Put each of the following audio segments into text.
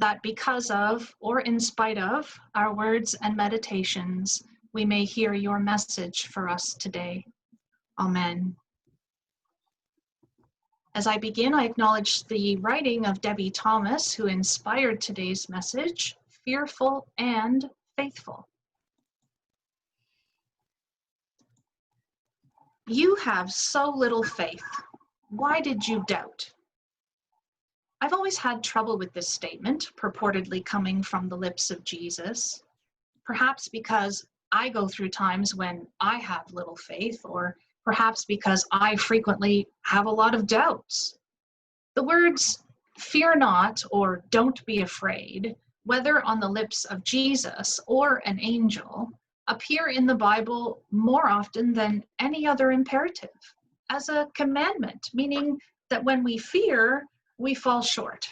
that because of or in spite of our words and meditations, we may hear your message for us today. Amen. As I begin, I acknowledge the writing of Debbie Thomas, who inspired today's message, Fearful and Faithful. You have so little faith. Why did you doubt? I've always had trouble with this statement, purportedly coming from the lips of Jesus. Perhaps because I go through times when I have little faith, or perhaps because I frequently have a lot of doubts. The words fear not or don't be afraid, whether on the lips of Jesus or an angel, appear in the Bible more often than any other imperative, as a commandment, meaning that when we fear, we fall short.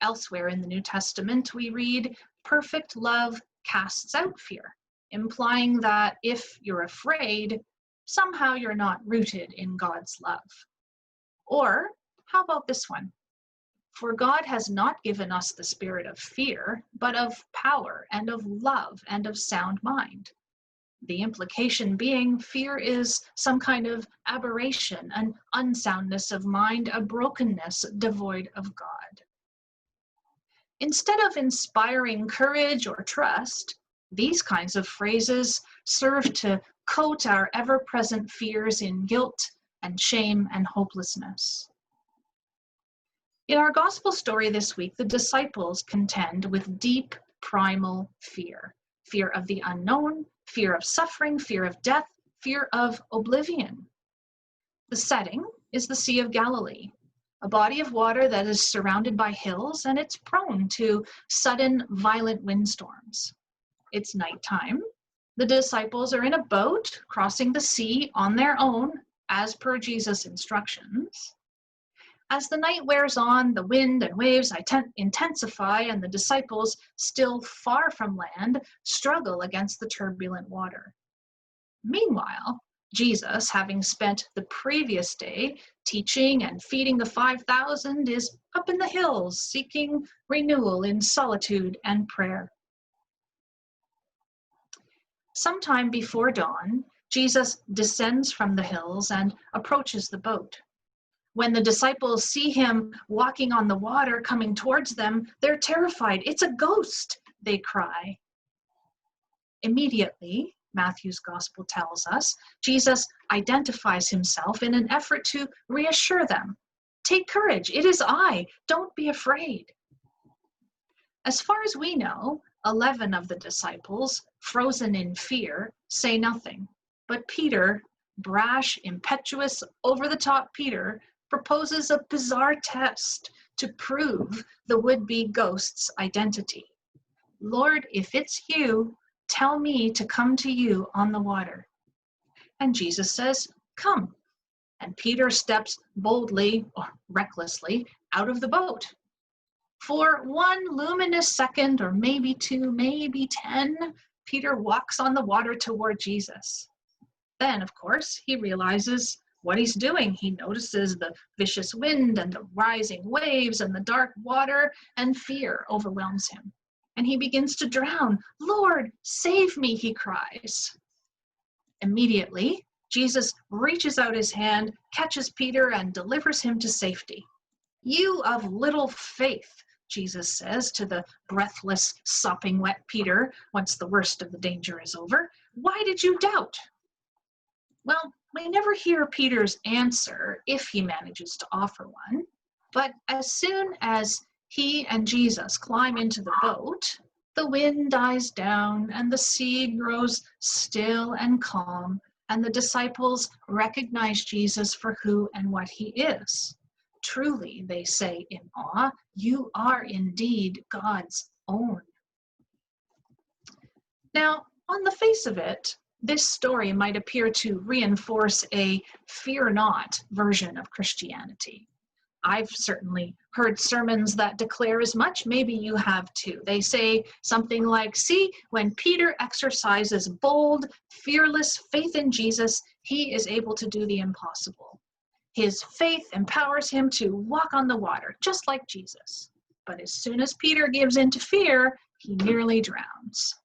Elsewhere in the New Testament, we read, perfect love casts out fear, implying that if you're afraid, somehow you're not rooted in God's love. Or, how about this one? For God has not given us the spirit of fear, but of power and of love and of sound mind. The implication being fear is some kind of aberration, an unsoundness of mind, a brokenness devoid of God. Instead of inspiring courage or trust, these kinds of phrases serve to coat our ever-present fears in guilt and shame and hopelessness. In our gospel story this week, the disciples contend with deep primal fear. Fear of the unknown, fear of suffering, fear of death, fear of oblivion. The setting is the Sea of Galilee, a body of water that is surrounded by hills, and it's prone to sudden violent windstorms. It's nighttime. The disciples are in a boat crossing the sea on their own, as per Jesus' instructions. As the night wears on, the wind and waves intensify, and the disciples, still far from land, struggle against the turbulent water. Meanwhile, Jesus, having spent the previous day teaching and feeding the 5,000, is up in the hills seeking renewal in solitude and prayer. Sometime before dawn, Jesus descends from the hills and approaches the boat. When the disciples see him walking on the water coming towards them, they're terrified. "It's a ghost," they cry. Immediately, Matthew's gospel tells us, Jesus identifies himself in an effort to reassure them. "Take courage, it is I, don't be afraid." As far as we know, 11 of the disciples, frozen in fear, say nothing. But Peter, brash, impetuous, over-the-top Peter, proposes a bizarre test to prove the would-be ghost's identity. "Lord, if it's you, tell me to come to you on the water." And Jesus says, "Come." And Peter steps boldly, or recklessly, out of the boat. For one luminous second, or maybe 2, maybe 10, Peter walks on the water toward Jesus. Then, of course, he realizes what he's doing. He notices the vicious wind and the rising waves and the dark water, and fear overwhelms him. And he begins to drown. "Lord, save me," he cries. Immediately, Jesus reaches out his hand, catches Peter, and delivers him to safety. "You of little faith," Jesus says to the breathless, sopping wet Peter once the worst of the danger is over, "why did you doubt?" Well, we never hear Peter's answer if he manages to offer one, but as soon as he and Jesus climb into the boat, the wind dies down and the sea grows still and calm, and the disciples recognize Jesus for who and what he is. "Truly," they say in awe, "you are indeed God's own." Now, on the face of it, this story might appear to reinforce a fear not version of Christianity. I've certainly heard sermons that declare as much. Maybe you have too. They say something like, "See, when Peter exercises bold, fearless faith in Jesus, he is able to do the impossible. His faith empowers him to walk on the water, just like Jesus." But as soon as Peter gives in to fear, he nearly drowns.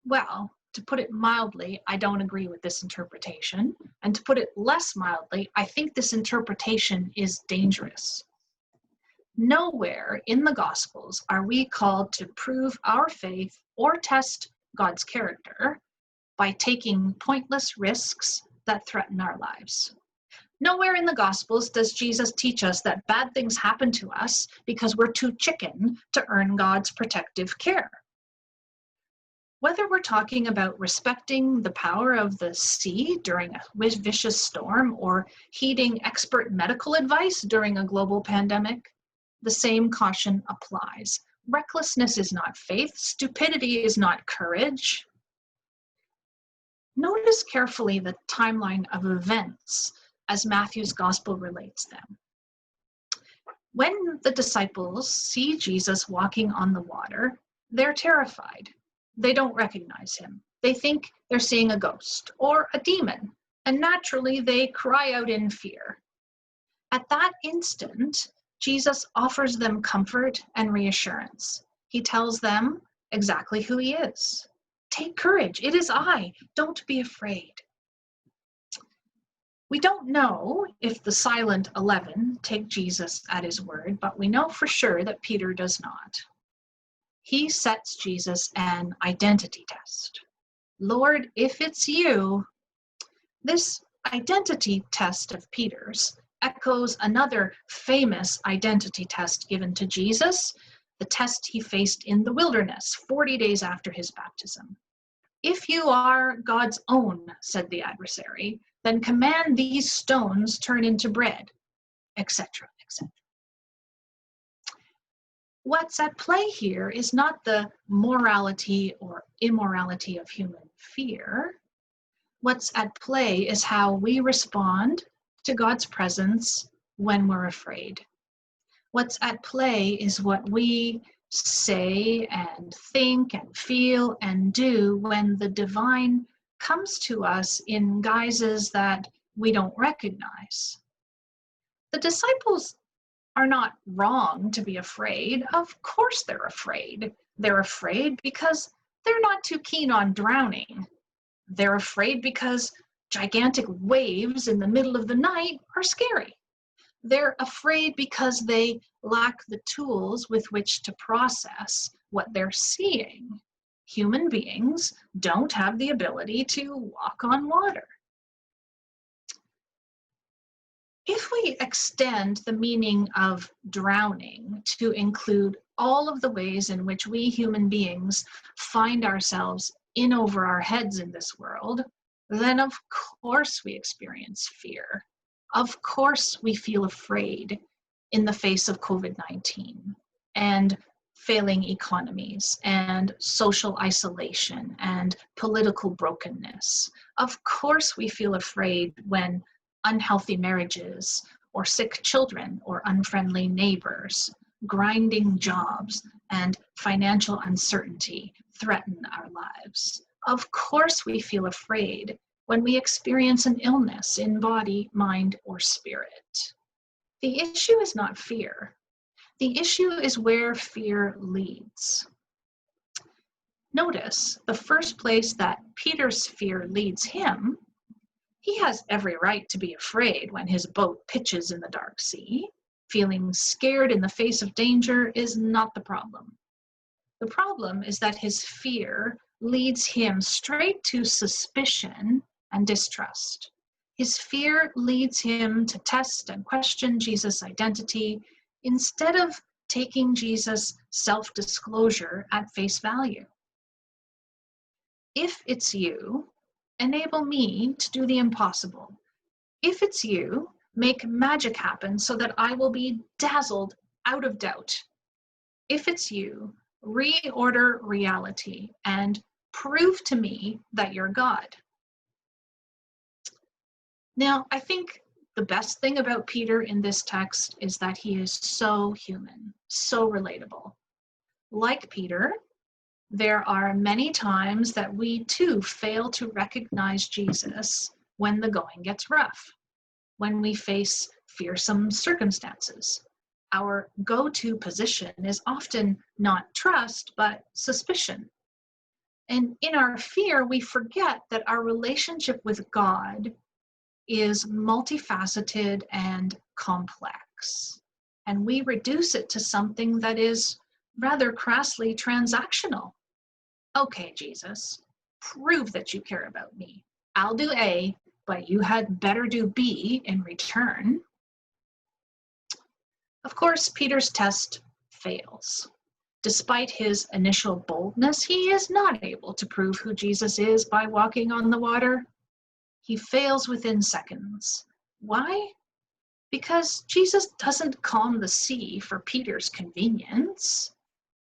Well, to put it mildly, I don't agree with this interpretation. And to put it less mildly, I think this interpretation is dangerous. Nowhere in the Gospels are we called to prove our faith or test God's character by taking pointless risks that threaten our lives. Nowhere in the Gospels does Jesus teach us that bad things happen to us because we're too chicken to earn God's protective care. Whether we're talking about respecting the power of the sea during a vicious storm or heeding expert medical advice during a global pandemic, the same caution applies. Recklessness is not faith. Stupidity is not courage. Notice carefully the timeline of events as Matthew's gospel relates them. When the disciples see Jesus walking on the water, they're terrified. They don't recognize him. They think they're seeing a ghost or a demon, and naturally they cry out in fear. At that instant, Jesus offers them comfort and reassurance. He tells them exactly who he is. Take courage, it is I, don't be afraid. We don't know if the silent 11 take Jesus at his word, but we know for sure that Peter does not. He sets Jesus an identity test. Lord, if it's you, this identity test of Peter's echoes another famous identity test given to Jesus, the test he faced in the wilderness 40 days after his baptism. If you are God's own, said the adversary, then command these stones turn into bread, etc., etc. What's at play here is not the morality or immorality of human fear. What's at play is how we respond to God's presence when we're afraid. What's at play is what we say and think and feel and do when the divine comes to us in guises that we don't recognize. The disciples are not wrong to be afraid. Of course they're afraid. They're afraid because they're not too keen on drowning. They're afraid because gigantic waves in the middle of the night are scary. They're afraid because they lack the tools with which to process what they're seeing. Human beings don't have the ability to walk on water. If we extend the meaning of drowning to include all of the ways in which we human beings find ourselves in over our heads in this world, then of course we experience fear. Of course we feel afraid in the face of COVID-19 and failing economies and social isolation and political brokenness. Of course we feel afraid when unhealthy marriages or sick children or unfriendly neighbors, grinding jobs, and financial uncertainty threaten our lives. Of course we feel afraid when we experience an illness in body, mind, or spirit. The issue is not fear. The issue is where fear leads. Notice the first place that Peter's fear leads him. He has every right to be afraid when his boat pitches in the dark sea. Feeling scared in the face of danger is not the problem. The problem is that his fear leads him straight to suspicion and distrust. His fear leads him to test and question Jesus' identity instead of taking Jesus' self-disclosure at face value. If it's you, enable me to do the impossible. If it's you, make magic happen so that I will be dazzled out of doubt. If it's you, reorder reality and prove to me that you're God. Now, I think the best thing about Peter in this text is that he is so human, so relatable. Like Peter, there are many times that we too fail to recognize Jesus when the going gets rough, when we face fearsome circumstances, Our go-to position is often not trust, but suspicion. And in our fear, we forget that our relationship with God is multifaceted and complex. And we reduce it to something that is rather crassly transactional. Okay, Jesus, prove that you care about me. I'll do A, but you had better do B in return. Of course, Peter's test fails. Despite his initial boldness, he is not able to prove who Jesus is by walking on the water. He fails within seconds. Why? Because Jesus doesn't calm the sea for Peter's convenience.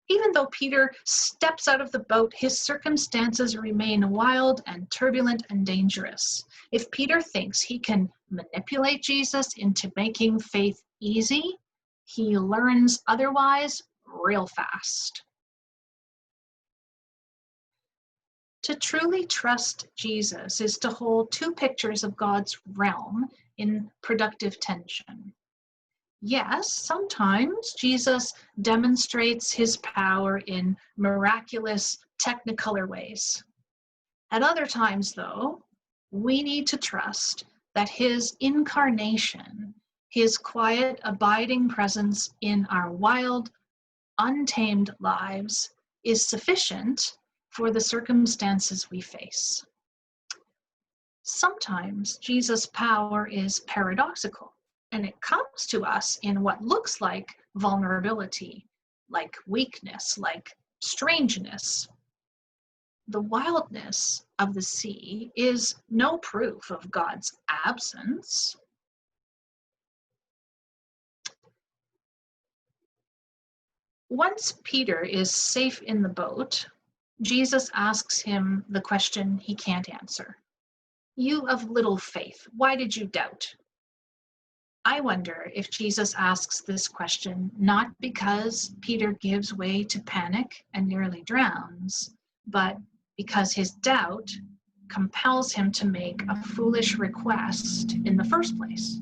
Even though Peter steps out of the boat, his circumstances remain wild and turbulent and dangerous. If Peter thinks he can manipulate Jesus into making faith easy, he learns otherwise real fast. To truly trust Jesus is to hold two pictures of God's realm in productive tension. Yes, sometimes Jesus demonstrates his power in miraculous technicolor ways. At other times, though, we need to trust that his incarnation, his quiet, abiding presence in our wild, untamed lives is sufficient for the circumstances we face. Sometimes Jesus' power is paradoxical, and it comes to us in what looks like vulnerability, like weakness, like strangeness. The wildness of the sea is no proof of God's absence. Once Peter is safe in the boat, Jesus asks him the question he can't answer. You of little faith, why did you doubt? I wonder if Jesus asks this question not because Peter gives way to panic and nearly drowns, but because his doubt compels him to make a foolish request in the first place.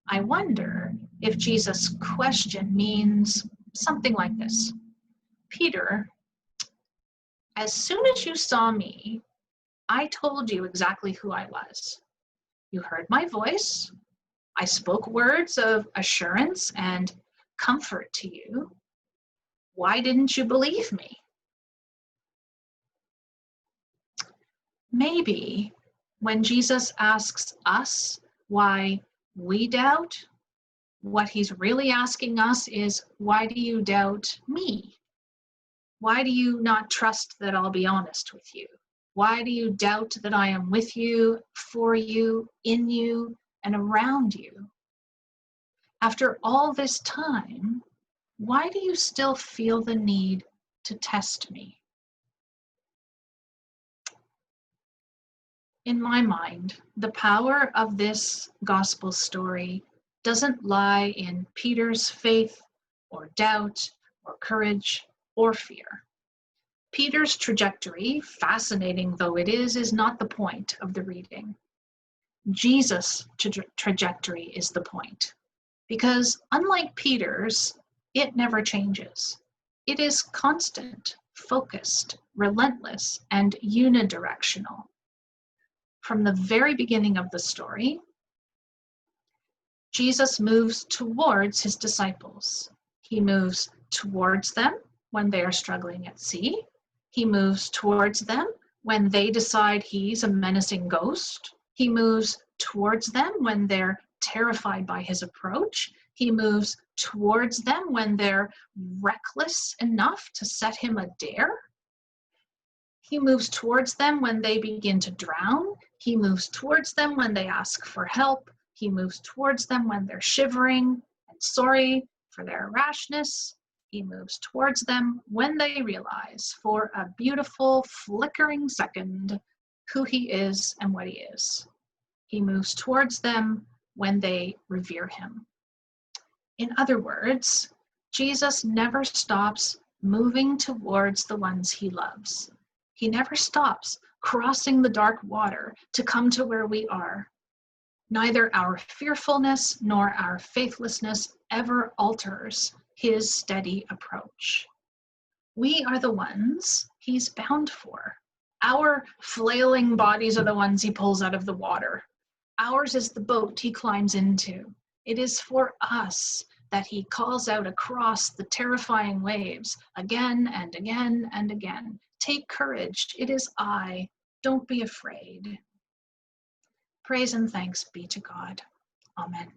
I wonder if Jesus' question means something like this. Peter, as soon as you saw me, I told you exactly who I was. You heard my voice. I spoke words of assurance and comfort to you. Why didn't you believe me? Maybe when Jesus asks us why we doubt, what he's really asking us is, why do you doubt me? Why do you not trust that I'll be honest with you? Why do you doubt that I am with you, for you, in you, and around you? After all this time, why do you still feel the need to test me? In my mind, the power of this gospel story doesn't lie in Peter's faith or doubt or courage or fear. Peter's trajectory, fascinating though it is not the point of the reading. Jesus' trajectory is the point, because unlike Peter's, it never changes. It is constant, focused, relentless, and unidirectional. From the very beginning of the story, Jesus moves towards his disciples. He moves towards them when they are struggling at sea. He moves towards them when they decide he's a menacing ghost. He moves towards them when they're terrified by his approach. He moves towards them when they're reckless enough to set him a dare. He moves towards them when they begin to drown. He moves towards them when they ask for help. He moves towards them when they're shivering and sorry for their rashness. He moves towards them when they realize for a beautiful, flickering second who he is and what he is. He moves towards them when they revere him. In other words, Jesus never stops moving towards the ones he loves. He never stops crossing the dark water to come to where we are. Neither our fearfulness nor our faithlessness ever alters his steady approach. We are the ones he's bound for. Our flailing bodies are the ones he pulls out of the water. Ours is the boat he climbs into. It is for us that he calls out across the terrifying waves again and again and again. Take courage, it is I. Don't be afraid. Praise and thanks be to God. Amen.